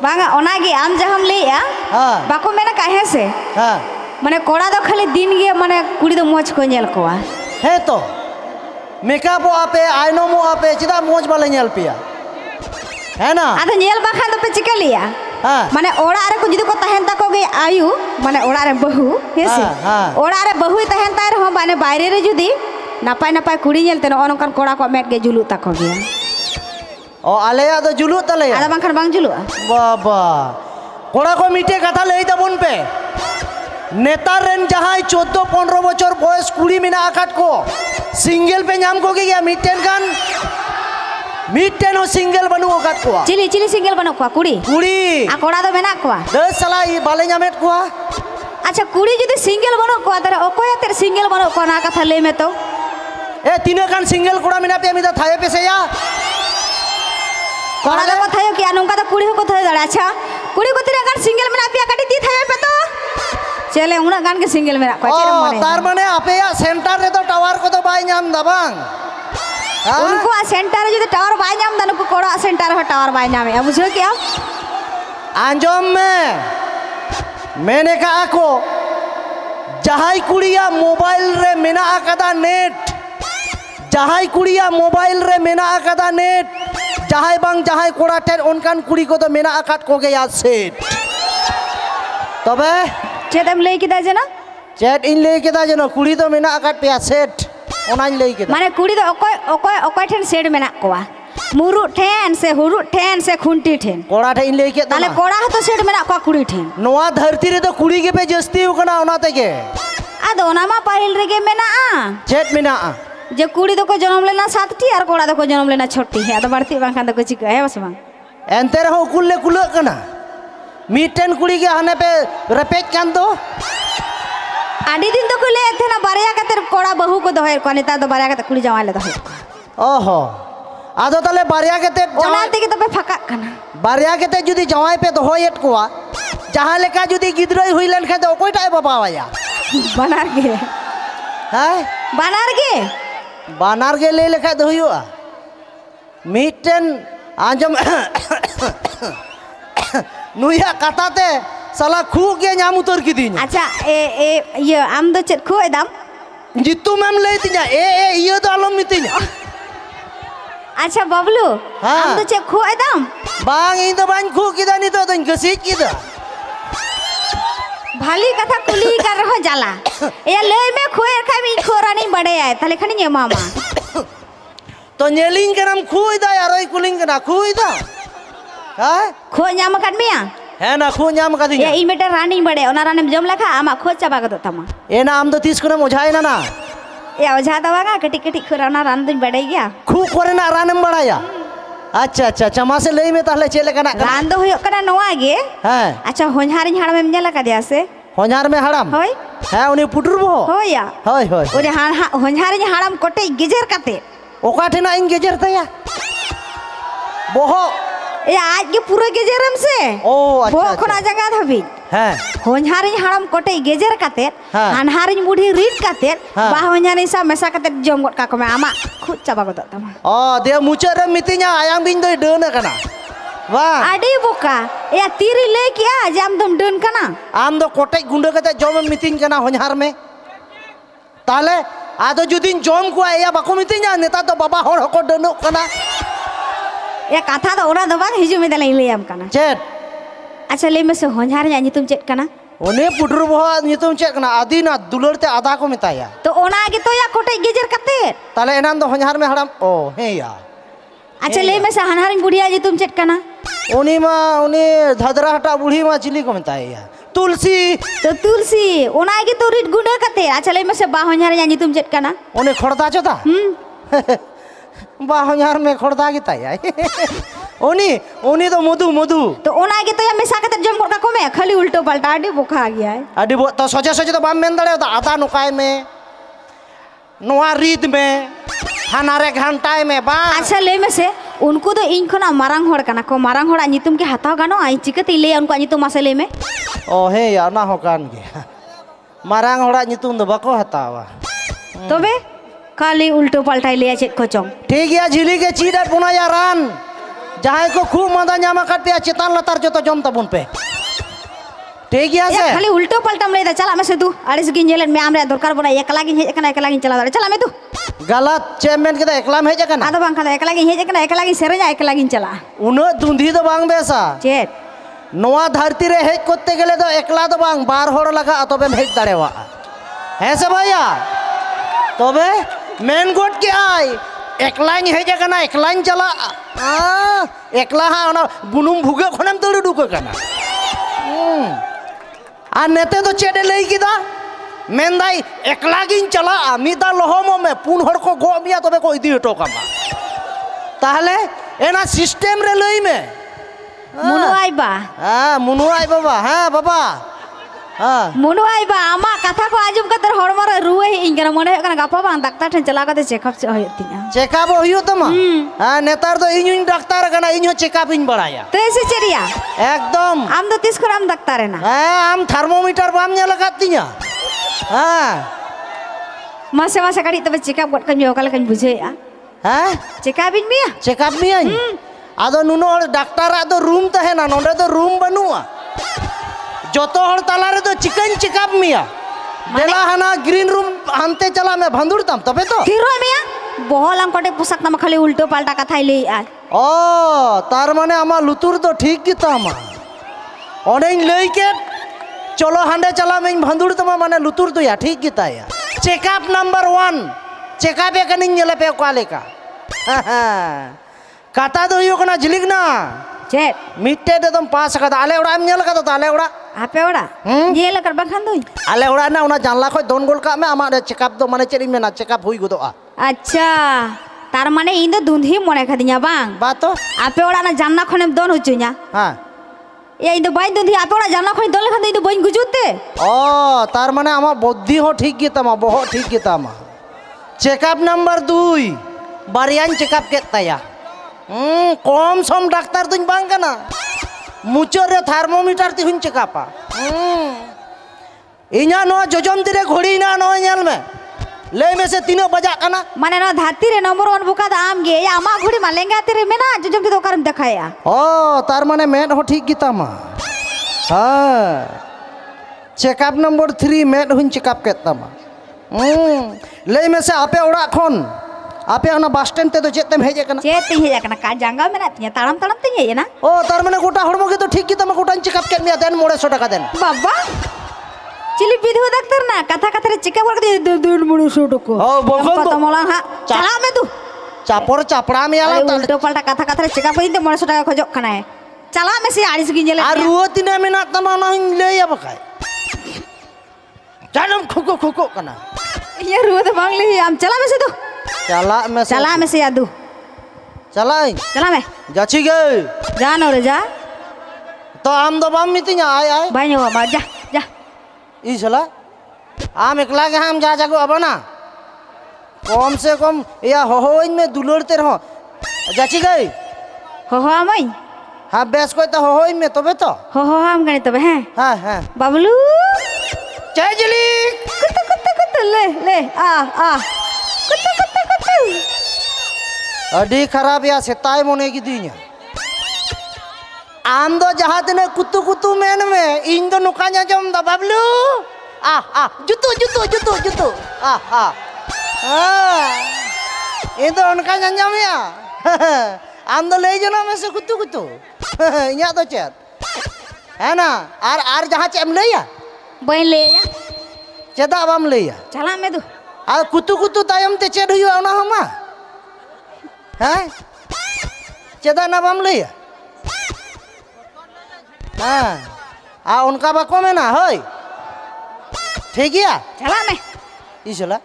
बांगा ओनागी आम जहां लेया बाको मेना काहे से माने कोड़ा दो खाली दिन गे माने कुड़ी दो मोज को नेल कोआ हे तो मेकअप आपे आइनोमो आपे चिदा मोज बाले नेल पिया है ना आदो नेल बाखा दो पे चिका लिया माने ओड़ा रे को जुदी को तहन तको गे आयु माने ओड़ा रे बहु हेसे ओड़ा रे बहु तहन तार हो माने बाहरे रे जुदी नापाय नापाय कुड़ी नेलते न ओनकान कोड़ा को मेट गे जुलु तको गे ओ आलेया दो जुलु तले आदा बांखान बांग जुलु बाबा कोड़ा को मिटे कथा लई तबन पे नेतार रेन जहां 14-15 बछर बयस कुड़ी मेना आकाट को सिंगल पे नाम को गया मिटेन हो सिंगल बनु आकाट को चिली चिली सिंगल बनु को कुड़ी आ कोड़ा दो मेना को 10 साला ई बाले नामेट को अच्छा कुड़ी जदी सिंगल बनु को तारे ओकोय तेर सिंगल बनु को ना कथा ले में तो ए तीन कान सिंगल कोड़ा मेना पे मिदा थाये पे से या कोड़ा दो थायो कि अनुका तो कुड़ी को थाय दड़ा अच्छा कुड़ी को तीन कान सिंगल मेना पे काटी दी थाये पे तो चले उना गान के सिंगल मेरा को चेरे मने तार माने आपे या सेंटर रे तो टावर को तो बाय नाम दबांग उनको आ सेंटर रे जो टावर बाय नाम दन को कोड़ा सेंटर हो टावर बाय नाम है बुझो क्या आंजोम में मैंने कहा को जहाई कुड़िया मोबाइल रे मेना आकादा नेट जहाई कुड़िया मोबाइल रे मेना आकादा नेट जहाई बांग जहाई कोड़ा टेन उनकान कुड़ी को तो मेना आकाट को गया सेट तबे चेत हम लई किदा जना चेत इन लई किदा जना कुड़ी तो मेना आकाट पे सेट ओनाइन लई किदा माने कुड़ी तो ओकोय ठेन सेट मेना कोआ मुरु ठेन से हुरु ठेन से खुंटी ठेन कोड़ा ठेन लई के ताले कोड़ा तो सेट मेना कोआ कुड़ी ठेन नोआ धरती रे तो कुड़ी के पे जस्ती उकना ओना तेगे आदो ओनामा पाहिल रे के मेना चेत मेना जे कुड़ी तो को जन्म लेना सातटी और कोड़ा तो को जन्म लेना छोटी है तो बढ़ती बांखान तो को चिका है बस बांग एंते रहो कुल्ले कुल कना मीटेन कुड़ी के हने पे रपेज कान दो आडी दिन तो कुले थे ना बारिया का तेरे कोड़ा बहू को दोहे को नेता तो बारिया का कुड़ी जवान ले दोहे ओहो आदो तले बारिया के ते ओना ते के तो पे फका कना बारिया के ते जुदी जवाई पे दोहोयट कोआ जहां लेका जुदी गिदरई हुई लन खे तो कोइटाय बाबाया बनार के हाय बानार के ले लेखा दो हुआ मीटेन आंजम नुया कताते साला खू के नाम उतर की दिन अच्छा ये आम दो चेत खू एदम जितु मैम ले तिया ये तो आलम मितिया अच्छा बबलू आम दो चेत खू एदम बांग इन तो बांग खू किदा नि तो गसी किदा भाली कथा कुली कर रहो जाला ये ले में खोए खाबी खोरानी बड़े आए थाले खनी ने मामा तो नेलिंग के नाम खुइदा यारोई कुलिंग के ना खुइदा हां खो ᱧᱟᱢ ᱠᱟᱫ ᱢᱮᱭᱟ है ना खो ᱧᱟᱢ ᱠᱟᱫᱤᱧᱟ ᱤᱧ ᱢᱤᱫᱴᱟᱝ ᱨᱟᱱᱤᱧ ᱵᱟᱲᱟᱭᱟ ᱚᱱᱟ ᱨᱟᱱᱮᱢ ᱡᱚᱢ ᱞᱮᱠᱷᱟᱱ ᱟᱢᱟᱜ ᱠᱷᱚ ᱪᱟᱵᱟ ᱜᱚᱫᱚᱜ ᱛᱟᱢᱟ ए ना आम तो 30 कोने मोझायना ना ए ओझा ᱫᱚ ᱵᱟᱝᱟ ᱠᱟᱹᱴᱤᱡ ᱠᱟᱹᱴᱤᱡ ᱠᱷᱚ ᱚᱱᱟ ᱨᱟᱱ ᱫᱩᱧ ᱵᱟᱲᱟᱭ ᱜᱮᱭᱟ खू कोरे ना रानम बड़ाया अच्छा अच्छा अच्छा मासे लई में ताहले चेले कना रान दो हुयो कना नोवा गे हां अच्छा होनहारिñ हाड़मेम नेला कादिया से होनहार में हाड़म होय हां उनी पुटुर बो होया होय होय उनी होनहारिñ हाड़म कोटे गेजेर काते ओका ठेना इन गेजेर तया बोहो ए आज के पूरा गेजेरम से ओ अच्छा वो खोना जगह धबी हां होनहारिñ हाड़म कोटे गेजेर काते हानहारिñ बुढ़ी रीड काते बा होनहारिñ सा मेसा काते जम गड का को आमा खुद चाबा गद तमा ओ दे मुचे रे मितिnya ayang बिन दो डेन कना वाह आडी बोका ए तीरी ले किया जाम दम डेन कना आम दो कोटे गुंडे कते जम मितिन कना होनहार में ताले आदो जुदिन जम को या बाको मितिnya नेता तो बाबा होड़ को डेनो कना या कथा तो ओरा दो बांग हिजु में दले लेम कना चेत अच्छा ले में से होनहार nya नितुम चेत कना ओने पुटुर बो नितुम चेत कना आदिना दुलरते आधा को मिताया तो ओना गे तो या कोटे गेजेर काते ताले एनान दो होनहार में हड़म ओ हे या अच्छा ले में से हानहारिñ बुढ़िया जी तुम चेत कना उनी मा उनी धदरा हटा बुढ़ी मा चिली को मिताया तुलसी तो तुलसी ओना गे तो रीड गुंडे काते अच्छा ले में से बा होनहार nya नितुम चेत कना ओने खड़दा चता बा होनहार में खड़दा गिताया उनी तो मधु मधु तो ओना गे तो या मेसा काते जम गड का को में खाली उल्टो पलटा आडी बोखा गया है आडी बो तो सोचे सोचे तो बाम मेन दड़े तो आधा नुकाय में नोआ रीद में हानारे घंटाय में बा अच्छा ले में से उनको तो इन खना मारांग होड़ कना को मारांग होड़ा नितुम के हाथाव गानो आई चिकते ले उनको नितुम मासे ले में ओ हे या ना हो कान गे मारांग होड़ा नितुम दो बको हतावा तबे खाली उल्टो पलटाई ले चेत को चोंग ठीक या झिली के चीडा पुना या रान जहां को खूब मादा नामा कर पे चेतान लतार जो तो जम तबुन पे ठीक गया से खाली उल्टो पलटम ले चला में से तू अड़िस गिन जेलन में आमरे दरकार बना एकला गिन हेज कना एकला गिन चला चला में तू गलत चेयरमैन के एकला में हेज कना आदो बांग खदा एकला गिन हेज कना एकला गिन सेरेजा एकला गिन चला उनो दुंधी दो बांग बेसा चेत नोआ धरती रे हेज करते गेले दो एकला दो बांग बार होड़ लगा तबे हेज दाड़ेवा है से भैया तबे मेन गोट के आई एकलाइन हेज कना एकलाइन चला एकला हा ओना बुनुम भुगे खनेम तोड़ डुको कना आ नेते तो चेडे लई किदा मेनदाई एकला गिन चला मिदा लहमो में पुन हर को गो मिया तबे को इदी हटो कामा ताहले एना सिस्टम रे लई में मुनु आइबा मुनु आइबा बा हां बाबा मुनु आइबा आमा कथा को आजुम कतर हड़मो रे रुए इंगरा मने कना गापा बांग डाक्टर ठन चला कते चेकअप से होय तिया चेकअप होयो तमा हां नेतार दो इन्हीं डाक्टर कना इन्हीं चेकअप इन बड़ाया तो ऐसे चेरिया एकदम आम दो तीस खराम डाक्टर है ना आम थर्मोमीटर बाम ने लगा तिया हां मासे मासे कड़ी तबे चेकअप गट कन योकल कन बुझे हां चेकअप इन मिया चेकअप मिया आदो नुनो डाक्टर आदो रूम तहे ना नोंडे दो रूम बनुआ जोतो हर ताला रे तो चिकन चेकअप मिया देला हना ग्रीन रूम हानते चला मैं भंदुरतम तबे तो फिरो मिया बहल अंकटे पोशाक नाम खाली उल्टो पाल्टा कथाई ले आ ओ तार माने आमा लुतुर तो ठीक की तामा ओनेन लई के चलो हांडे चला मैं भंदुरतम माने लुतुर तो या ठीक की ताया चेकअप नंबर 1 चेकअप ए कनिन नेले पे काले का काटा दो यो कना झिलिक ना चेक मिट्टे दे तुम पास कदा आले उड़ा हम नेल कदा आले उड़ा आपे उड़ा ये लकर बखान दो आले उड़ा ना उना जानला खय दोन गोल का में आमा चेकअप दो माने चेरी मेना चेकअप हुई गोदोआ अच्छा तार माने इन दो दुंधी मने खदिया बांग बा तो आपे उड़ा ना जानना खने दोन हुचुया हां ये इन दो बाई दुंधी आपे उड़ा जानना खने दोन लखन इन दो बइन गुजुते ओ तार माने आमा बुद्धि हो ठीक की तमा बहुत ठीक की तमा चेकअप नंबर 2 बारियान चेकअप के तया कम सम डाक्टर तुम बांग कना मुचर रे थर्मोमीटर ती हुन चेकअपा इना नो जोजम तिरे घोड़ी ना नो नेल में ले में से तीनों बजा कना माने नो धाती रे नंबर 1 बुका आम गे या आमा घोड़ी मालेंगे तेरे में ना जोजम ती दोकार देखाया ओ तार माने मेड हो ठीक गिता मा हां चेकअप नंबर 3 मेड हुन चेकअप के तमा ले में से आपे ओड़ा खन आपे ओना बस स्टैंड ते तो चेतम हेजे कना चेत हेजे कना का जांगा में ना तिया ताड़म ताड़म तिया ये ना ओ तार माने गोटा हड़मो के तो ठीक की तमा गोटा चेकअप के मिया देन 900 टाका देन बाबा चिली विधु डाक्टर ना कथा कथा रे चेकअप कर दे 200 टको ओ बोगो तो मोला हां चला में तू चापोर चापड़ा में आला उल्टो पलटा कथा कथा रे चेकअप कर दे 900 टाका खोजो कना है चला में से 40 गिंजले आ रुओ तिना मेना तमा ना ले या बकाय जानम खुको खुको कना ये रुओ तो मांग ले हम चला में से तू चला में से यादू चला में जाची गए जानो रे जा तो आम दो बाम मितिया आय भाई ने मार जा जा ई चला आम एकला के हम जा जागो अब ना कम से कम या हो में दुलड़ते रहो जाची गए हो मई हां बेस कोई तो हो में तबे तो हो हम गने तबे हैं हां हां बाबलू जय जली कुत्ता ले ले आ कुत्ता अडी खराब या सेताय मोने की दीया आम दो जहां तने कुत्तू कुत्तू मेन में इन दो नुकाnya जम दा बाबलू आ जुतु जुतु जुतु जुतु आ ये तो उनका जम या आम दो ले जना में से कुत्तू कुत्तू इया तो चेत है ना आर जहां चेम ले या बइन ले या चेदा बाम ले या चला में तू आ कुत्तू कुत्तू तायम ते चेड हुआ ना हमा हैं चेदा ना बाम ले हां आ उनका बाको में ना होय ठीक है चला में इसला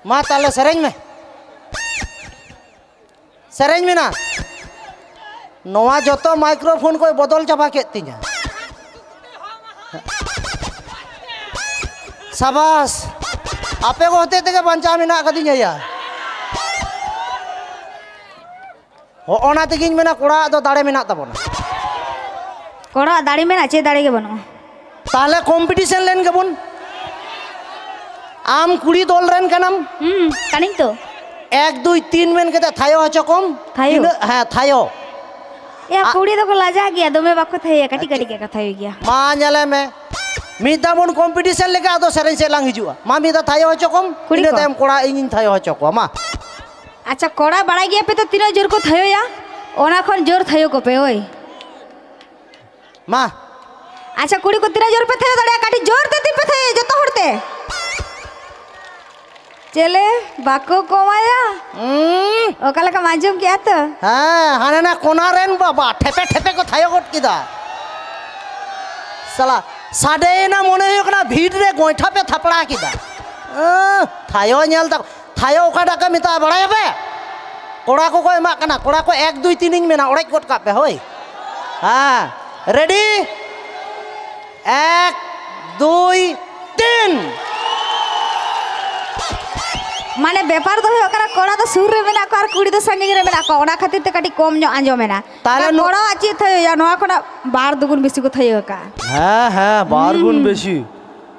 मा ताले सरेंज में ना नोआ जतो माइक्रोफोन को बदल चाबा के तिया शाबाश आपे को होते ते बंचा में ना कदिया या हो ओना तेगिन में ना कोड़ा दो दाड़े में ना तबना कोड़ा दाड़ी में ना चे दाड़ी के बनो ताले कंपटीशन लेन के बुन आम कुड़ी दोल रेन कनम कनिंग तो 1 2 3 मेन के थायो हचो कम थायो हां थायो या कुड़ी दो को लाजा गया दो में बाको थे कटी कटी के कथा हो गया मा nyale में मिदा बन कंपटीशन लेके आदो सेरेन से लांग हिजुआ मा मिदा थायो हचोकम इने तायम कोड़ा इन थायो हचोको मा अच्छा कोड़ा बड़ा गया पे तो तीनों जोर को थयो या ओना खन जोर थयो को पे ओए मा अच्छा कुड़ी को तीनों जोर पे थयो दड़े काटी जोर ते पे थयो जो तो हड़ते चले बाको कोमाया ओकाला का माजूम क्या तो हां हाने ना कोनारेन बाबा ठेपे ठेपे को थायो गोट किदा साला साडे ना मने हो कना भीड़ रे गोइठा पे थपड़ा किदा थायो नेल तक थायो ओकाडा का मिता बड़ाय पे कोड़ा को एमा कना कोड़ा को 1 2 3 इं मेना ओड़ाई गोट का पे होय हां रेडी 1 2 3 माने व्यापार तो हो करा कोड़ा तो सुर रे मेना को और कुड़ी तो संगे रे मेना को ओना खातिर ते काटी कम जो आंजो मेना ताले कोड़ा आची थयो या नवा कोना बार दुगुन बेसी को थयो का हाँ हाँ बार गुण बेसी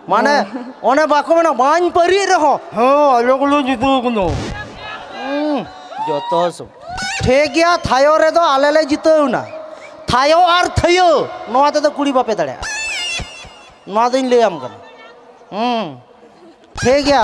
माने ओने बाको मेना बाñ परी रहो हाँ लोग लो जितो कुनो जोतो सब ठीक गया थायो रे दो आले ले जितो ना थायो और थयो नवा तो कुड़ी बापे दड़े नवा दिन ले आम कर ठीक गया